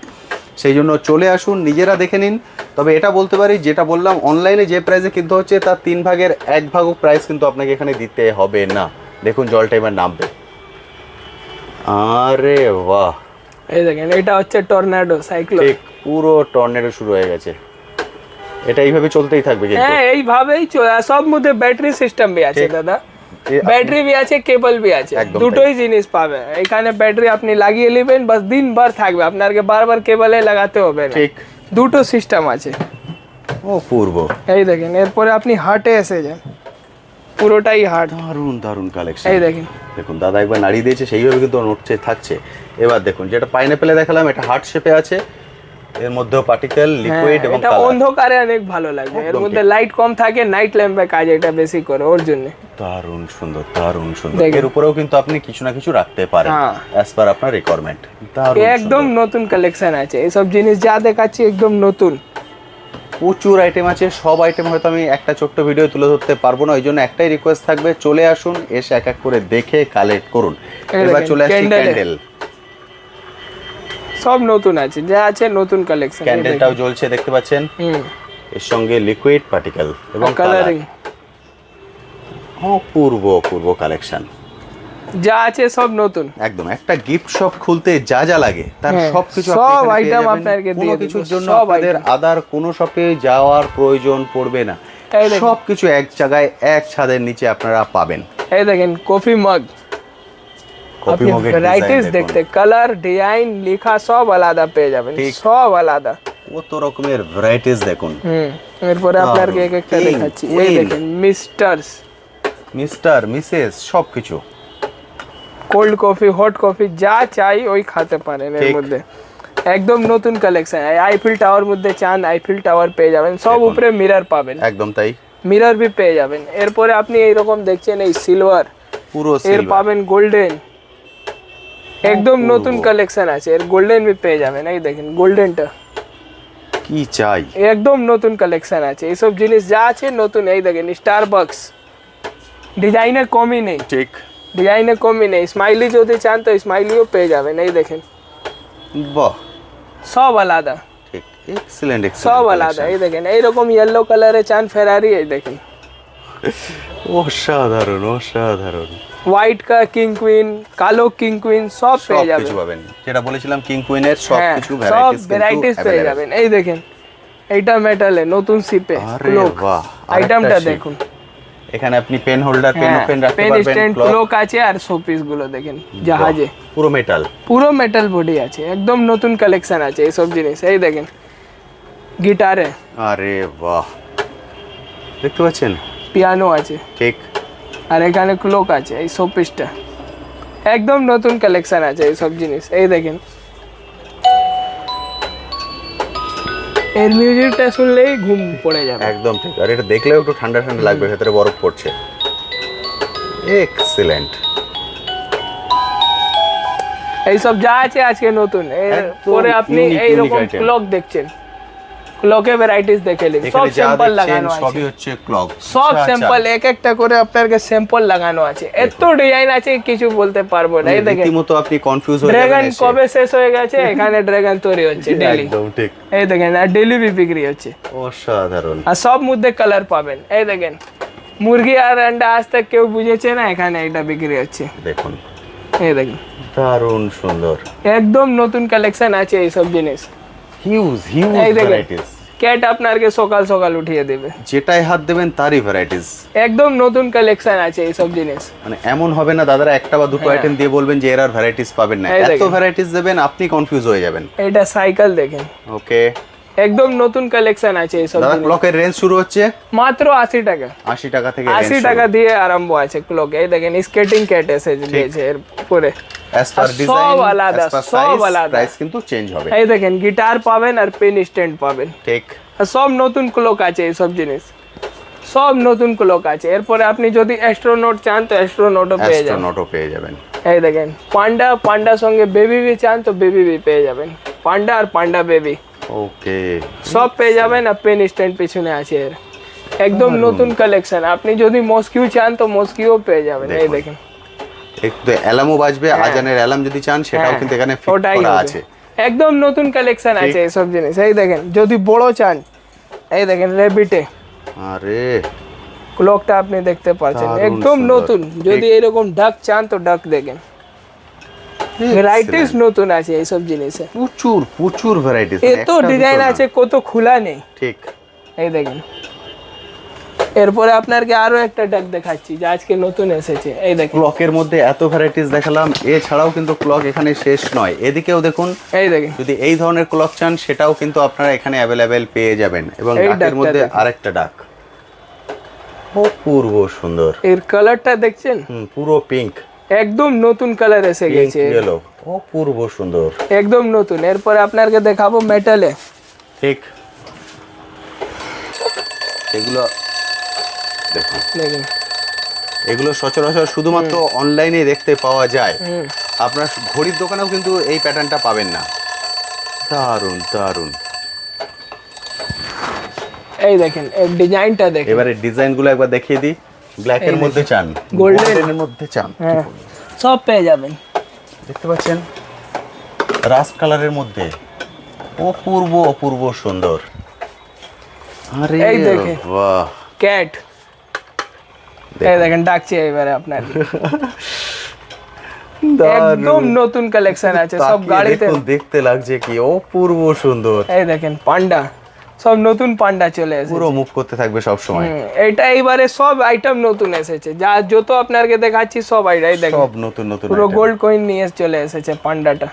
সেই জন্য চলে আসুন, নিজেরা দেখে নিন। তবে এটা বলতে পারি, যেটা বললাম অনলাইনে যে প্রাইসে কিনতে হচ্ছে তার 3 ভাগের 1 ভাগও প্রাইস কিন্তু আপনাকে এখানে দিতে হবে না। দেখুন জলটা এবার নামবে, আরে বাহ। এই দেখেন এটা হচ্ছে টর্নাডো সাইক্লোন। ঠিক, পুরো টর্নেডো শুরু হয়ে গেছে। এটা এইভাবে চলতেই থাকবে কিন্তু। হ্যাঁ এইভাবেই সব মধ্যে ব্যাটারি সিস্টেম भी আছে দাদা, ব্যাটারি भी আছে, কেবল भी আছে, দুটোই জিনিস পাবে এখানে। ব্যাটারি আপনি লাগিয়ে নেবেন, বাস দিনভর থাকবে, আপনাকে বারবার কেবলে লাগাতে হবে না। ঠিক, দুটো সিস্টেম আছে। ও পূর্ব। এই দেখেন এরপরে আপনি হাটে এসে যান, পুরোটাই হাট। দারুণ দারুণ কালেকশন। এই দেখেন, দেখুন দাদা একবার নাড়িয়ে দিয়েছে, সেইভাবে কিন্তু নড়ছে থাকছে। এবার দেখুন, যেটা পাইনঅ্যাপেলে দেখালাম এটা হার্ট শেপে আছে, এর মধ্যেও পার্টিকেল, লিকুইড এবং এটা কালার। অন্ধকারে অনেক ভালো লাগবে, এর মধ্যে লাইট কম থাকে, নাইট ল্যাম্পে কাজ এটা বেশি করে, ওর জন্য। দারুণ সুন্দর, দারুণ সুন্দর। এর উপরেও কিন্তু আপনি কিছু না কিছু রাখতে পারেন অ্যাজ পার আপনার রিকোয়ারমেন্ট। দারুণ একদম নতুন কালেকশন আছে, এইসব জিনিস যা দেখাচ্ছি একদম নতুন। প্রচুর আইটেম আছে, সব আইটেম হয়তো আমি একটা ছোট্ট ভিডিও তুলে ধরতে পারবো না, ওই জন্য একটাই রিকোয়েস্ট থাকবে, চলে আসুন, এসে এক এক করে দেখে কালেক্ট করুন। এবার চলে আসছি ক্যান্ডেল। সব নতুন আছে, যা আছে নতুন কালেকশন। ক্যান্ডেলটাও জ্বলছে দেখতে পাচ্ছেন, এর সঙ্গে লিকুইড, পার্টিকেল এবং কালারিং। পূর্ব কালেকশন যা আছে সব নতুন। একদম, একটা গিফট শপ খুলতে যা যা লাগে তার সবকিছু সব আইটেম আপনাকে দিয়ে দেব। কিছুর জন্য আপনাদের আদার কোনো শপে যাওয়ার প্রয়োজন পড়বে না, সবকিছু এক জায়গায় এক ছাদের নিচে আপনারা পাবেন। এই দেখেন কফি মগ, কফি মগের ভ্যারাইটিস দেখতে, কালার, ডিজাইন, লেখা সব আলাদা পেয়ে যাবেন, সব আলাদা, কত রকমের ভ্যারাইটিস দেখুন। এরপরে আপনাকে এক একটা দেখাচ্ছি। এই দেখেন মিস্টার মিসেস সবকিছু, কোল্ড কফি, হট কফি, যা চাই ওই খেতে পারেন এর মধ্যে। একদম নতুন কালেকশন। আইফেল টাওয়ার মধ্যে চান, আইফেল টাওয়ার পেয়ে যাবেন, সব উপরে মিরর পাবেন। একদম তাই, মিরর भी পেয়ে যাবেন। এরপরে আপনি এইরকম দেখছেন এই সিলভার, পুরো এর পাবেন গোল্ডেন, একদম নতুন কালেকশন আছে, এর গোল্ডেন भी পেয়ে যাবেন। এই দেখেন গোল্ডেনটা কি চাই, একদম নতুন কালেকশন আছে, এইসব জিনিস যা আছে নতুন। এই দেখেন স্টারবাকস, ডিজাইনের কমই নেই, ঠিক, ডিজাইনের কমই নেই। স্মাইলি যদি চান তো স্মাইলিও পেয়ে যাবেন। এই দেখেন বাহ, সব আলাদা, ঠিক, এক্সিলেন্ট, সব আলাদা। এই দেখেন এইরকম ইয়েলো কালারে চান ফেরারি, এই দেখেন অসাধারণ অসাধারণ। হোয়াইট কা কিং কুইন, কালো কিং কুইন সব পেয়ে যাবেন। যেটা বলেছিলাম কিং কুইনের সবকিছু সব ভ্যারাইটিস পেয়ে যাবেন। এই দেখেন এইটা মেটালে নতুন সিপে ক্লোক, আইটেমটা দেখুন। এখানে আপনি পেন হোল্ডার, পেন ওপেন রাখতে পেন পারবেন, স্ট্যান্ড, ক্লোক আছে, আর শোপিস গুলো দেখেন জাহাজে, পুরো মেটাল বডি আছে, একদম নতুন কালেকশন আছে এইসব জিনিস। এই দেখেন গিটারে, আরে বাহ, দেখতে পাচ্ছেন পিয়ানো আছে, ঠিক, আর এখানে ক্লোক আছে, এই শোপিসটা একদম নতুন কালেকশন আছে এইসব জিনিস। এই দেখেন এর মিউজিকটা শুনলেই ঘুম পড়ে যাবে, একদম ঠিক। আর এটা দেখলেও একটু ঠান্ডা ঠান্ডা লাগবে, ভেতরে বরফ পড়ছে। এক্সিলেন্ট। এইসব যা আছে আজকে নতুন, এরপরে আপনি এইরকম ক্লক দেখছেন, ক্লকে ভ্যারাইটিস দেখে নিন, সব স্যাম্পল লাগানো আছে, সবই হচ্ছে ক্লক, সব স্যাম্পল এক একটা করে আপনাকে স্যাম্পল লাগানো আছে, এত ডিজাইন আছে কিছু বলতে পারবো না। এই দেখেন রীতিমতো আপনি কনফিউজ হয়ে যাবেন। ড্রাগন কবে শেষ হয়ে গেছে, এখানে ড্রাগন তৈরি হচ্ছে ডেইলি, একদম ঠিক। এই দেখেন আর ডেইলি বিক্রি হচ্ছে, অসাধারণ। আর সব মধ্যে কালার পাবেন। এই দেখেন মুরগি আর আন্ডা আজ তক কেউ বুঝেছে না, এখানে এটা বিক্রি হচ্ছে, দেখুন এই দেখেন দারুণ সুন্দর, একদম নতুন কালেকশন আছে এইসব জিনিস, হিউজ হিউজ এই দেখেন ভ্যারাইটিস। ক্যাট আপনাকে সকাল সকাল উঠিয়ে দেবে, যেটাই হাত দেবেন তারই ভ্যারাইটিস, একদম নতুন কালেকশন আছে এইসব জিনিস। মানে এমন হবে না দাদারা একটা বা দুটো আইটেম দিয়ে বলবেন যে এর আর ভ্যারাইটিস পাবেন না, এই এত দেখেন। ভ্যারাইটিস দেবেন আপনি কনফিউজ হয়ে যাবেন। এটা সাইকেল দেখেন, ওকে একদম নতুন কালেকশন আছে এইসব দাদা, জিনিস। ক্লকের রেঞ্জ শুরু হচ্ছে মাত্র 80 টাকা, 80 টাকা থেকে 80 টাকা দিয়ে আরম্ভ আছে ক্লক। এই দেখেন স্কেটিং ক্যাট এসে দিয়েছে এর পরে, অ্যাজ পার সব ডিজাইন আলাদা, অ্যাজ পার সব সাইজ আলাদা। প্রাইস কিন্তু চেঞ্জ হবে। এই দেখেন গিটার পাবেন আর পেন স্ট্যান্ড পাবেন, ঠিক আর সব নতুন ক্লক আছে এইসব জিনিস, সব নতুন ক্লক আছে। এরপরে আপনি যদি অ্যাস্ট্রোনট চান তো অ্যাস্ট্রোনটও পেয়ে যাবেন, অ্যাস্ট্রোনটও পেয়ে যাবেন। এই দেখেন পান্ডা, পান্ডার সঙ্গে বেবি বি চান তো বেবি বি পেয়ে যাবেন, পান্ডা আর পান্ডা বেবি ওকে সব পেয়ে যাবেন। আর পেন স্ট্যান্ড পিছনে আছে এর, একদম নতুন কালেকশন। আপনি যদি মস্কিউ চান তো মস্কিউ পেয়ে যাবেন, এই দেখেন একটু অ্যালার্মও বাজবে, আজানের অ্যালার্ম যদি চান সেটাও কিন্তু এখানে ফিট ওটাই করা হবে। আছে। একদম নতুন কালেকশন আছে এইসব জিনিস। এই দেখেন যদি বড় চান, এই দেখেন রেবিটে আরে ক্লকটা আপনি দেখতে পাচ্ছেন, দারুণ একদম সুন্দর। নতুন। যদি এরকম ডাক চান তো ডাক দেখেন, ভ্যারাইটিস নতুন আছে এইসব জিনিসে, প্রচুর প্রচুর ভ্যারাইটিস, এত ডিজাইন আছে কত খোলা নেই। ঠিক এই দেখেন এরপরে আপনাকে আরো একটা ডাক দেখাচ্ছি যা আজকে নতুন এসেছে। এই দেখেন ক্লকের মধ্যে এত ভ্যারাইটিস দেখালাম, এছাড়াও কিন্তু ক্লক এখানে শেষ নয়। এদিকেও দেখুন, এই দেখেন যদি এই ধরনের ক্লক চান সেটাও কিন্তু আপনারা এখানে অ্যাভেলেবেল পেয়ে যাবেন। এবং এই ডাকের ডাকটা মধ্যে দেখুন। আরেকটা ডাক অপূর্ব সুন্দর, এর কালারটা দেখছেন, পুরো পিঙ্ক একদম নতুন কালার এসে গেছে, ইয়েলো, অপূর্ব সুন্দর, একদম নতুন। এরপরে আপনাকে দেখাবো মেটালে, ঠিক এগুলো দেখুন, দেখুন এগুলো সচরাচর শুধুমাত্র অনলাইনে দেখতে পাওয়া যায়, হুম। আপনার ঘড়ির দোকানেও কিন্তু এই প্যাটার্নটা পাবেন না। দারুন দারুন। এই দেখেন এর ডিজাইনটা দেখেন, এবারে ডিজাইনগুলো একবার দেখিয়ে দিই। ব্ল্যাকের মধ্যে চান, গোল্ডেনের মধ্যে চান, হ্যাঁ সব পেয়ে যাবেন। দেখতে পাচ্ছেন রাস্ট কালারের মধ্যে অপূর্ব অপূর্ব সুন্দর। আরে এই দেখে বাহ, ক্যাট, এই দেখেন ডাকছে এবারে আপনার, একদম নতুন কালেকশন আছে সব গাড়িতে, দেখুন দেখতে লাগছে কি অপূর্ব সুন্দর। এই দেখেন পান্ডা, সব নতুন পান্ডা চলে এসেছে, পুরো মুভ করতে থাকবে সব সময়। এইটা এইবারে সব আইটেম নতুন এসেছে, যা যত আপনাকে দেখাচ্ছি সব আইটাই দেখেন, সব নতুন নতুন পুরো গোল্ড কয়েন নিয়ে চলে এসেছে পান্ডাটা।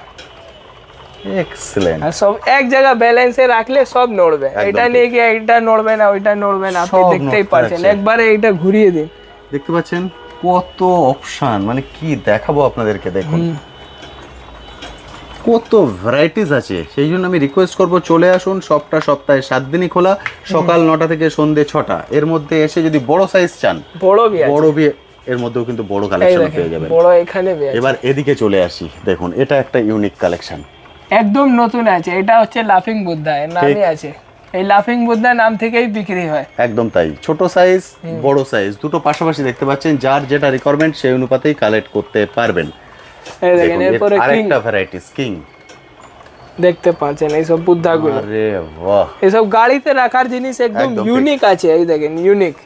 এক্সেলেন্ট। আর সব এক জায়গা ব্যালেন্সে রাখলে সব নড়বে, এটা নিয়ে কি এটা নড়বে না ওইটা নড়বে না, আপনি সব দেখতেই নড়তে পাচ্ছেন। আছে। একবারে এটা ঘুরিয়ে দিন, দেখতে পাচ্ছেন কত অপশন, মানে কি দেখাবো আপনাদেরকে, দেখুন কত ভ্যারাইটিস আছে। সেই জন্য আমি রিকোয়েস্ট করব চলে আসুন, সবটা সপ্তাহে 7 দিনই খোলা, সকাল 9টা থেকে সন্ধ্যে 6টা। এর মধ্যে এসে যদি বড় সাইজ চান, বড় বি আছে, বড় বিয়ে এর মধ্যেও কিন্তু বড় এই কালেকশন দেখেন পেয়ে যাবেন। বড় এখানে বি আছে, এবার এদিকে চলে আসি, দেখুন এটা একটা ইউনিক কালেকশন, একদম নতুন আছে। এটা হচ্ছে লাফিং বুদ্ধা, এর নামই আছে, এই লাফিং বুদ্ধা নাম থেকেই বিক্রি হয়। একদম তাই, ছোট সাইজ বড় সাইজ দুটো পাশাপাশি দেখতে পাচ্ছেন, যার যেটা রিকোয়ারমেন্ট সেই অনুপাতেই কালেক্ট করতে পারবেন। এই দেখেন এরপরে কিং আরেকটা ভ্যারাইটিস কিং দেখতে পাচ্ছেন, এইসব বুদ্ধাগুলো, আরে বাহ, এইসব গাড়িতে রাখার জিনিস একদম একদম ঠিক। ইউনিক আছে। এই দেখেন ইউনিক,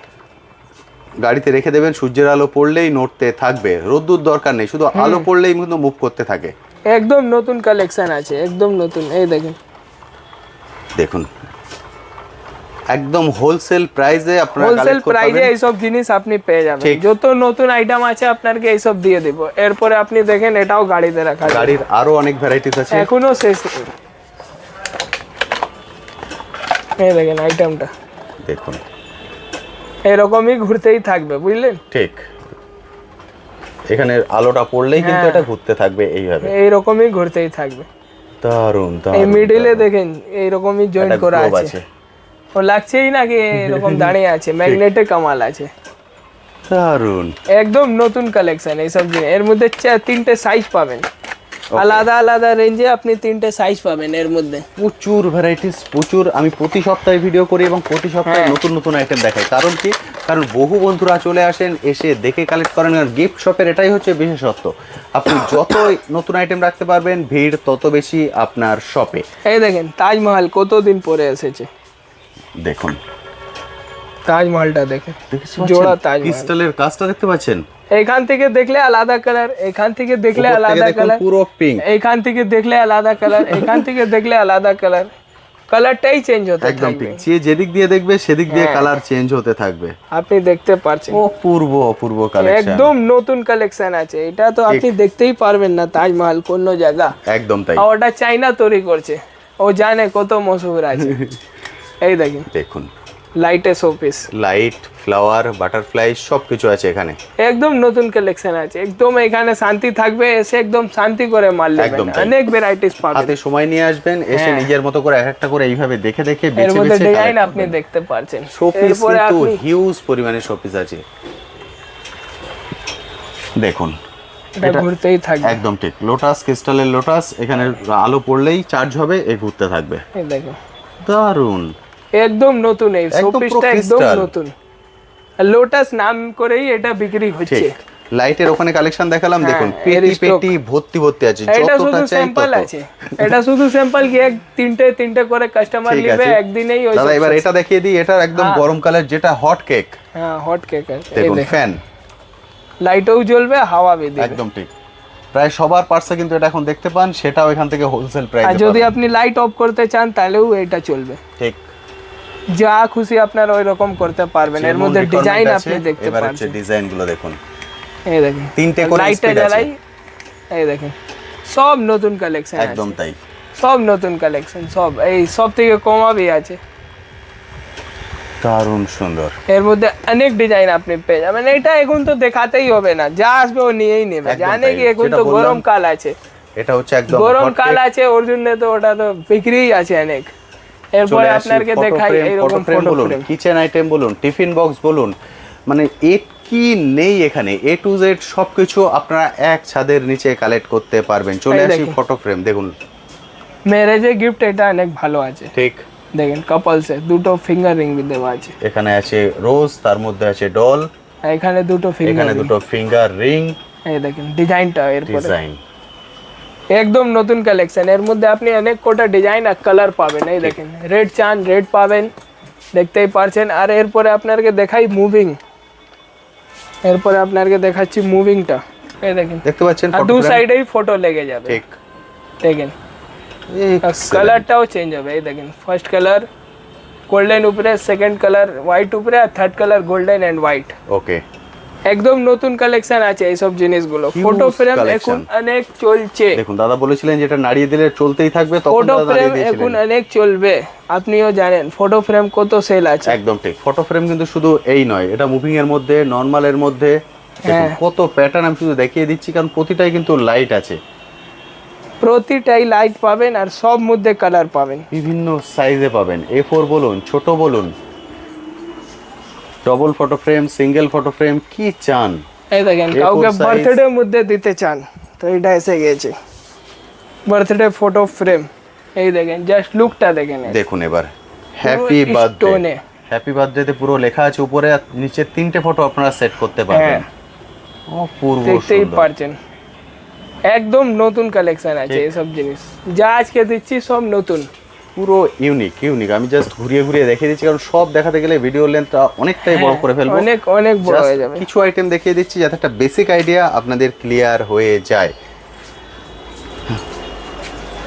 গাড়িতে রেখে দেবেন, সূর্যের আলো পড়লেই নড়তে থাকবে, রোদ্দুর দরকার নেই, শুধু আলো পড়লেই কিন্তু মুভ করতে থাকে। একদম নতুন কালেকশন আছে, একদম নতুন। এই দেখেন দেখুন একদম হোলসেল প্রাইসে আপনারা হোলসেল কালেক্ট করতে প্রাইজে পারবেন। এইসব জিনিস আপনি পেয়ে যাবেন, ঠিক। যত নতুন আইটেম আছে আপনাকে এইসব দিয়ে দিব। এরপরে আপনি দেখেন এটাও গাড়িতে রাখা যায়। গাড়ির আরো অনেক ভ্যারাইটিস আছে, এখনো শেষ নেই। এই দেখেন আইটেমটা দেখুন এরকমই ঘুরতেই থাকবে, বুঝলেন? ঠিক এখানে আলোটা পড়লেই কিন্তু হ্যাঁ। এটা ঘুরতে থাকবে এইভাবে, এইরকমই ঘুরতেই থাকবে। দারুন এই দারুন। মিডিলে দেখেন এইরকমই জয়েন একটা করা globe আছে, ও লাগছেই না কি এরকম দাঁড়িয়ে আছে, ম্যাগনেটের কামাল আছে। দারুন, একদম নতুন কালেকশন এইসব জিনিস। এর মধ্যে তিনটে সাইজ পাবেন, আলাদা আলাদা রেঞ্জে আপনি তিনটে সাইজ পাবেন এর মধ্যে। প্রচুর ভ্যারাইটিস, প্রচুর। আমি প্রতি সপ্তাহে ভিডিও করি এবং প্রতি সপ্তাহে নতুন নতুন আইটেম দেখাই। কারণ কি, কারণ বহু বন্ধুরা চলে আসেন, এসে দেখে কালেক্ট করেন। আর গিফট শপের এটাই হচ্ছে বিশেষত্ব, আপনি যত নতুন আইটেম রাখতে পারবেন, ভিড় তত বেশি আপনার শপে। এই দেখেন তাজমহল কতদিন পরে এসেছে, দেখুন তাজমহলটা দেখেন, জোড়া তাজমহল। ক্রিস্টালের কাজটা দেখতে পাচ্ছেন? এখান থেকে দেখলে আলাদা কালার, এখান থেকে দেখলে উপর থেকে আলাদা দেখুন কালার, পুরো পিঙ্ক। এখান থেকে দেখলে আলাদা কালার, এখান থেকে দেখলে আলাদা কালার, কালারটাই চেঞ্জ হতে একদম থাকবে। ঠিক, যে যেদিক দিয়ে দেখবে সেদিক দিয়ে কালার চেঞ্জ হতে থাকবে। আপনি দেখতে পাচ্ছেন অপূর্ব অপূর্ব কালেকশন, একদম নতুন কালেকশন আছে। এটা তো আপনি দেখতেই পারবেন না তাজমহল কোন জায়গা। একদম তাই। আর ওটা চাইনা তৈরি করছে, ও জানে কত মশহুর আছে। এই দেখেন, দেখুন লাইটে শোপিস, লাইট, ফ্লাওয়ার, বাটারফ্লাই সবকিছু আছে এখানে। একদম নতুন কালেকশন আছে। একদম এখানে শান্তি থাকবে, এসে একদম শান্তি করে মাল নেবেন। একদম তাই। অনেক ভ্যারাইটিস পাবেন। হাতে সময় নিয়ে আসবেন, এসে নিজের মতো করে এক একটা করে এইভাবে দেখে দেখে এর বেছে মধ্যে বেছে ডিজাইন আপনি দেখতে পাচ্ছেন। শোপিস, এরপরে কিন্তু আপনি হিউজ পরিমাণে শোপিস আছে। দেখুন এটা ঘুরতেই থাকবে। একদম ঠিক, লোটাস, ক্রিস্টালের লোটাস, এখানে আলো পড়লেই চার্জ হবে, এ ঘুরতে থাকবে। এই দেখুন দারুন, একদম নতুন, এই একদম শোপিসটা পুরো একদম crystal। নতুন। লোটাস নাম করেই এটা বিক্রি হচ্ছে। ঠিক। লাইটের ওখানে কালেকশন দেখালাম, দেখুন এর পেটি stock। পেটি ভর্তি ভর্তি আছে, এটা যতটা শুধু চাই স্যাম্পল তত। আছে, এটা শুধু স্যাম্পল কি তিনটে তিনটে করে কাস্টমার ঠিক নেবে আছে একদিনেই। ওই দাদা, এবার এটা দেখিয়ে দিই, এটা একদম গরমকালের যেটা হট কেক। হ্যাঁ হট কেক আছে। এই দেখুন দেখুন ফ্যান, লাইটও জ্বলবে, হাওয়া বি দিবে। একদম ঠিক। প্রায় সবার পার্সে কিন্তু এটা এখন দেখতে পান, সেটাও এখান থেকে হোলসেল আর প্রাইসে যদি আপনি লাইট অফ করতে চান তাহলেও এটা চলবে। ঠিক। যা খুশি আপনার ওই রকম করতে পারবেন। এর মধ্যে যেমন ডিজাইন requirement আপনি আছে, দেখতে এবার হচ্ছে পাচ্ছেন। ডিজাইন গুলো দেখুন, এই দেখেন তিনটে করে লাইটটা speed আছে। জ্বালাই, এই দেখেন সব নতুন কালেকশন আছে, একদম তাই। সব নতুন কালেকশন, সব এই সব থেকে কমাবি আছে। দারুণ সুন্দর, এর মধ্যে অনেক ডিজাইন আপনি পেয়ে যাবেন। এটা এখন তো দেখাতেই হবে না, যা আসবে ও নিয়েই নেবে। একদম জানে তাই। কি এখন যেটা তো বললাম, গরমকাল আছে, এটা হচ্ছে একদম গরমকাল আছে, ওর জন্য তো ওটা তো বিক্রিই আছে অনেক। এরপরে আপনাকে দেখাই এইরকম ফ্রেম ফটো বলুন, ফ্রেম। কিচেন আইটেম বলুন, টিফিন বক্স বলুন, মানে এ কি নেই এখানে, এ টু জেড সবকিছু আপনারা এক ছাদের নিচে কালেক্ট করতে পারবেন। চলে এই আসি দেখুন। ফটো ফ্রেম, দেখুন ম্যারেজে গিফট এটা অনেক ভালো আছে। ঠিক। দেখেন কাপলসে দুটো ফিঙ্গার রিং भी দেওয়া আছে। এখানে আছে রোজ, তার মধ্যে আছে ডল, এখানে দুটো ফিঙ্গার, এখানে দুটো ফিঙ্গার রিং। এই দেখেন ডিজাইনটা, এরপরে ডিজাইন একদম নতুন কালেকশন। এর মধ্যে আপনি অনেক কোটা ডিজাইন আর কালার পাবেন। এই দেখেন রেড চান, রেড পাবেন, দেখতেই পারছেন। আর এরপরে আপনাকে দেখাই মুভিং, এরপরে আপনাকে দেখাচ্ছি মুভিংটা। এই দেখেন দেখতে পাচ্ছেন, আর দু সাইডেই ফটো লেগে যাবে। ঠিক। দেখেন Excellent। কালারটাও চেঞ্জ হবে। এই দেখেন ফার্স্ট কালার গোল্ডেন উপরে, সেকেন্ড কালার হোয়াইট উপরে, আর third colour golden and white. Okay, একদম নতুন কালেকশন আছে এইসব জিনিসগুলো। Huge photo frame collection। এখন অনেক চলছে, দেখুন দাদা বলেছিলেন যেটা নাড়িয়ে দিলে চলতেই থাকবে, তখন ফটো দাদা ফ্রেম নাড়িয়ে এখন দিয়েছিলেন। অনেক চলবে। আপনিও জানেন ফটো ফ্রেম কত সেল আছে। একদম ঠিক। ফটো ফ্রেম কিন্তু শুধু এই নয়, এটা মুভিং এর মধ্যে, নরমালের মধ্যে, দেখুন কত প্যাটার্ন আমি শুধু দেখিয়ে দিচ্ছি, কারণ প্রতিটাই কিন্তু লাইট আছে, প্রতিটাই লাইট পাবেন আর সব মধ্যে কালার পাবেন। বিভিন্ন সাইজে পাবেন। A4 বলুন, ছোট বলুন, double photo frame, single photo frame, কি চান। এই দেখেন A4 কাউকে size। বার্থডে মধ্যে দিতে চান তো এটা এসে গেছে, বার্থডে ফটো ফ্রেম। এই দেখেন জাস্ট লুকটা দেখেন। দেখুন এবার হ্যাপি বার্থডে, স্টোনে। হ্যাপি বার্থডেতে পুরো লেখা আছে উপরে, আর নিচে তিনটে ফটো আপনারা সেট করতে পারবেন। অপূর্ব দেখতেই সুন্দর। পারছেন একদম নতুন কালেকশন আছে এইসব জিনিস। যা আজকে দিচ্ছি সব নতুন, পুরো ইউনিক ইউনিক। আমি জাস্ট ঘুরিয়ে ঘুরিয়ে দেখিয়ে দিচ্ছি, কারণ সব দেখাতে গেলে ভিডিও লেন্থটা অনেকটাই বড় করে ফেলবো। অনেক অনেক বড় Just হয়ে যাবে। কিছু আইটেম দেখিয়ে দিচ্ছি যাতে একটা বেসিক আইডিয়া আপনাদের ক্লিয়ার হয়ে যায়।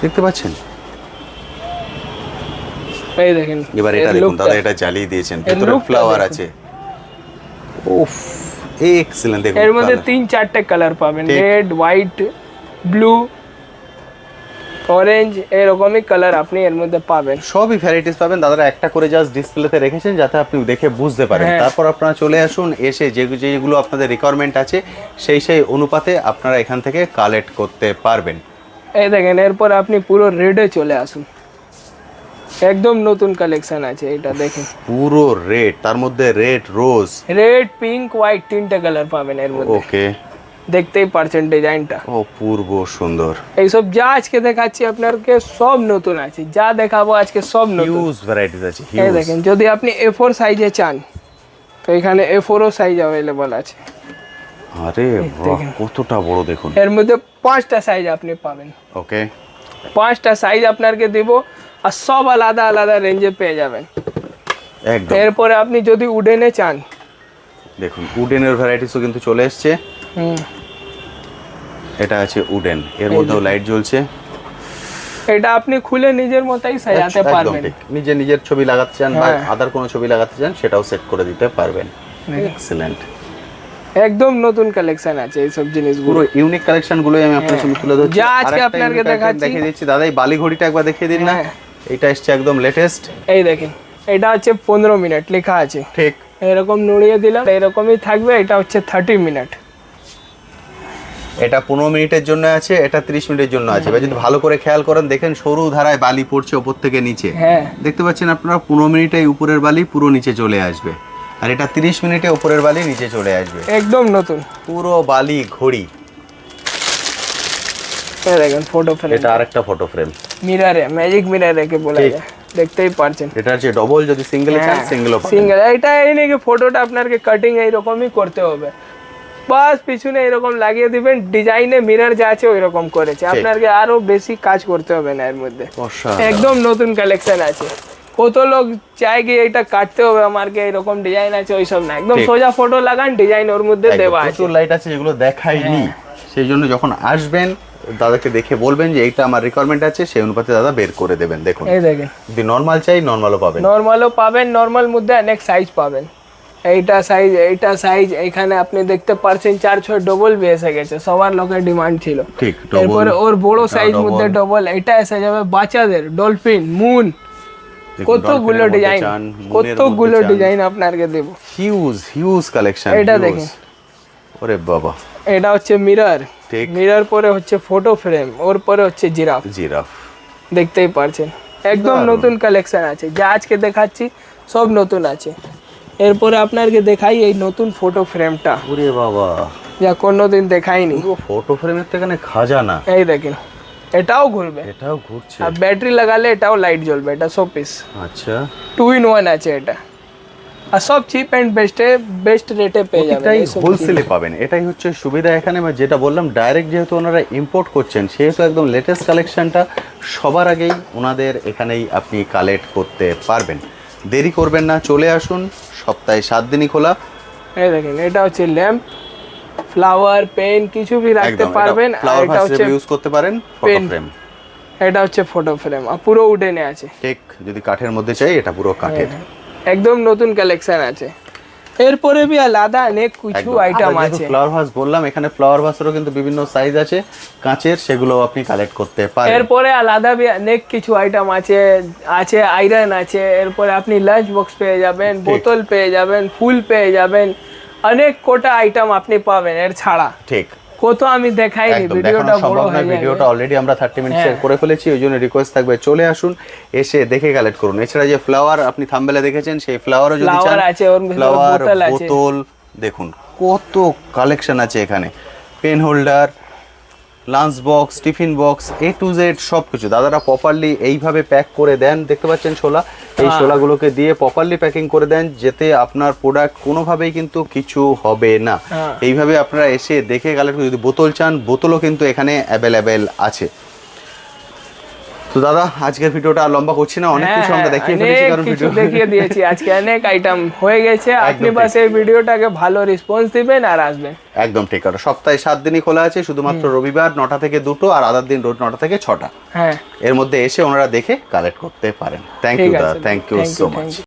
দেখতে পাচ্ছেন, এই দেখেন এবার এটা দেখুন দাদা, এটা জ্বালিয়ে দিয়েছেন, ভিতরে lookটা ফ্লাওয়ার দেখুন। আছে। উফ, এক্সিলেন্ট। দেখুন এর মধ্যে colour। 3-4টে কালার পাবেন, ঠিক। রেড, হোয়াইট, ব্লু, অরেঞ্জ, এরকমই কালার আপনি এর মধ্যে পাবেন। সবই ভ্যারাইটিস পাবেন। দাদারা একটা করে জাস্ট ডিসপ্লেতে রেখেছেন যাতে আপনি দেখে বুঝতে পারেন। হ্যাঁ। তারপর আপনারা চলে আসুন, এসে যেগুলো আপনাদের রিকোয়ারমেন্ট আছে সেই অনুপাতে আপনারা এখান থেকে কালেক্ট করতে পারবেন। এই দেখেন এরপর আপনি পুরো রেডে চলে আসুন। একদম নতুন কালেকশন আছে, এটা দেখেন পুরো রেড, তার মধ্যে red rose, red pink white তিনটা কালার পাবেন এর মধ্যে। ওকে, দেখতেই পারছেন ডিজাইনটা, অপূর্ব সুন্দর। এইসব যা আজকে দেখাচ্ছি আপনাকে সব নতুন আছে, যা দেখাবো আজকে সব নতুন। হিউজ ভ্যারাইটিস আছে, এই হিউজ। দেখেন যদি আপনি A4 সাইজে চান তো এখানে A4 সাইজ অ্যাভেলেবল আছে। আরে বাহ, কতটা বড় দেখুন। এর মধ্যে 5টা সাইজ আপনি পাবেন, ওকে, 5টা সাইজ আপনাকে দেব, আর সব আলাদা আলাদা রেঞ্জে পেয়ে যাবেন। একদম। এরপরে আপনি যদি উডেনে চান, দেখুন উডেনের ভ্যারাইটিসও কিন্তু চলে এসছে। এটা আছে উডেন, এর মধ্যেও লাইট জ্বলছে। এটা আপনি খুলে নিজের মতোই সাজাতে একদম পারবেন। ঠিক, নিজের ছবি লাগাতে চান বা আদার কোনো ছবি লাগাতে চান সেটাও সেট করে দিতে পারবেন। এক্সেলেন্ট, একদম নতুন কালেকশন আছে এইসব জিনিসগুলো, পুরো ইউনিক কালেকশন গুলোই আমি আপনার সামনে তুলে ধরছি। যা আজকে আরেকটা আপনাকে unique item দেখাচ্ছি। দেখিয়ে দিচ্ছি দাদা, এই বালি ঘড়িটা একবার দেখিয়ে দিন না। এটা এসছে একদম লেটেস্ট। এই দেখেন এটা হচ্ছে 15 মিনিট লেখা আছে, ঠিক এরকম নড়িয়ে দিলাম এরকমই থাকবে। এটা হচ্ছে 30 মিনিট, এটা 15 মিনিটের জন্য আছে, এটা 30 মিনিটের জন্য আছে। এবার যদি ভালো করে খেয়াল করেন দেখেন সরু ধারায় বালি পড়ছে ওপর থেকে নিচে। হ্যাঁ দেখতে পাচ্ছেন আপনারা 15 মিনিটে উপরের বালি পুরো নিচে চলে আসবে, আর এটা 30 মিনিটে উপরের বালি নিচে চলে আসবে। একদম নতুন পুরো বালি ঘড়ি। এই দেখেন ফটো ফ্রেম, এটা আরেকটা ফটো ফ্রেম, মিররে ম্যাজিক মিররে কে বলা যায়, দেখতেই পারছেন। এটা হচ্ছে ডবল, যদি সিঙ্গেল চান সিঙ্গেলও পাবেন। সিঙ্গেল এটা এই নাকি কি ফটোটা আপনাকে কাটিং এইরকমই করতে হবে, বাস পিছনে এরকম লাগিয়ে দিবেন, ডিজাইনে মিরর যা আছে ওই রকম করেছে, আপনাকে আরো বেশি কাজ করতে হবে না এর মধ্যে। একদম নতুন কালেকশন আছে। কত লোক চায় কি এটা কাটতে হবে আমাকে, এরকম ডিজাইন আছে ওইসব না, একদম সোজা ফটো লাগান, ডিজাইন ওর মধ্যে দেওয়া আছে। প্রচুর লাইট আছে যেগুলো দেখাইনি, সেই জন্য যখন আসবেন দাদাকে দেখে বলবেন যে এইটা আমার রিকোয়ারমেন্ট আছে, সেই অনুপাতে দাদা বের করে দেবেন। দেখুন এই দেখেন, যদি নরমাল চাই নরমালও পাবেন, নরমালও পাবেন, নরমাল মধ্যে অনেক সাইজ পাবেন। এইটা সাইজ এখানে আপনি দেখতে পারছেন 4-6 ডবল বি এসে গেছে, সবার লোকের ডিমান্ড ছিল। ঠিক, এরপরে ওর বড় সাইজ মধ্যে ডবল, এটা এসে যাবে বাচ্চাদের ডলফিন, মুন, কতগুলো ডিজাইন আপনাকে দেব। Huge collection. এটা দেখেন, ওরে বাবা, এটা হচ্ছে মিরর, মিরর পরে হচ্ছে ফটো ফ্রেম, ওর পরে হচ্ছে জিরাফ। দেখতেই পারছেন একদম নতুন কালেকশন আছে, যা আজকে দেখাচ্ছি সব নতুন আছে। এরপরে আপনাকে দেখাই এই নতুন ফটো ফ্রেমটা, ওরে বাবা, যা কোনোদিন দেখাইনি। পুরো ফটো ফ্রেমের তো এখানে খাজানা। এই দেখেন এটাও ঘুরবে, এটাও ঘুরছে, আর ব্যাটারি লাগালে এটাও লাইট জ্বলবে। এটা 100 পিস, আচ্ছা 2 in 1 আছে এটা, আর সব চিপ এন্ড বেস্ট রেটে পেয়ে যাবেন, এটাই হোলসেলে পাবেন। এটাই হচ্ছে সুবিধা এখানে, যেটা বললাম ডাইরেক্ট যেহেতু ওনারা ইম্পোর্ট করছেন সেহেতু একদম লেটেস্ট কালেকশনটা সবার আগেই ওনাদের এখানেই আপনি কালেক্ট করতে পারবেন। দেরি করবেন না, চলে আসুন, সপ্তাহে 7 দিনই খোলা। এই দেখেন এটা হচ্ছে ল্যাম্প, ফ্লাওয়ার, পেন কিছু भी রাখতে পারবেন। আর এটা হচ্ছে ইউজ করতে পারেন ফটো ফ্রেম, এটা হচ্ছে ফটো ফ্রেম, আর পুরো উডেনে আছে। ঠিক, যদি কাঠের মধ্যে চাই এটা পুরো কাঠের। একদম নতুন কালেকশন আছে। এরপরে भी আলাদা অনেক কিছু আইটেম আছে। ফ্লাওয়ার ভাস বললাম, এখানে ফ্লাওয়ার ভাসেরও কিন্তু বিভিন্ন সাইজ আছে কাঁচের, সেগুলো আপনি কালেক্ট করতে পারেন। এরপরে আলাদা भी অনেক কিছু আইটেম আছে, আয়রন আছে, এরপরে আপনি লাঞ্চ বক্স পেয়ে যাবেন, বোতল পেয়ে যাবেন, ফুল পেয়ে যাবেন, অনেক কোটা আইটেম আপনি পাবেন এর ছাড়া। ঠিক, কত আমি দেখাইনি, ভিডিওটা বড় হয়ে যাবে। ভিডিওটা অলরেডি আমরা 30 মিনিটস এর করে ফেলেছি, ওই জন্য রিকোয়েস্ট থাকবে চলে আসুন, এসে দেখে কালেক্ট করুন। এছাড়া যে ফ্লাওয়ার আপনি থাম্বনেলে দেখেছেন সেই ফ্লাওয়ারও যদি চান, ফ্লাওয়ার, বোতল, দেখুন কত কালেকশন আছে এখানে। Pen holder, lunch box, tiffin box, A to Z সব কিছু দাদারা প্রপারলি এইভাবে প্যাক করে দেন। দেখতে পাচ্ছেন ছোলা, এই ছোলাগুলোকে দিয়ে প্রপারলি প্যাকিং করে দেন, যেতে আপনার প্রোডাক্ট কোনোভাবেই কিন্তু কিছু হবে না। এইভাবে আপনারা এসে দেখে কালেক্ট করে, যদি বোতল চান বোতলও কিন্তু এখানে অ্যাভেলেবেল আছে। তো দাদা আজকের ভিডিওটা আর লম্বা করছি না, অনেক কিছু আমরা দেখিয়ে ফেলেছি, কারণ ভিডিও দেখিয়ে দিয়েছি আজকে, অনেক আইটেম হয়ে গেছে। আপনি বাস এই ভিডিওটাকে ভালো রেসপন্স দিবেন আর আসবেন। একদম ঠিক, আর সপ্তাহে 7 দিনই খোলা আছে, শুধুমাত্র রবিবার 9টা থেকে 2টো, আর আদার দিন রোজ 9টা থেকে 6টা। হ্যাঁ, এর মধ্যে এসে ওনারা দেখে কালেক্ট করতে পারেন। থ্যাংক ইউ দাদা, থ্যাংক ইউ সো মাচ।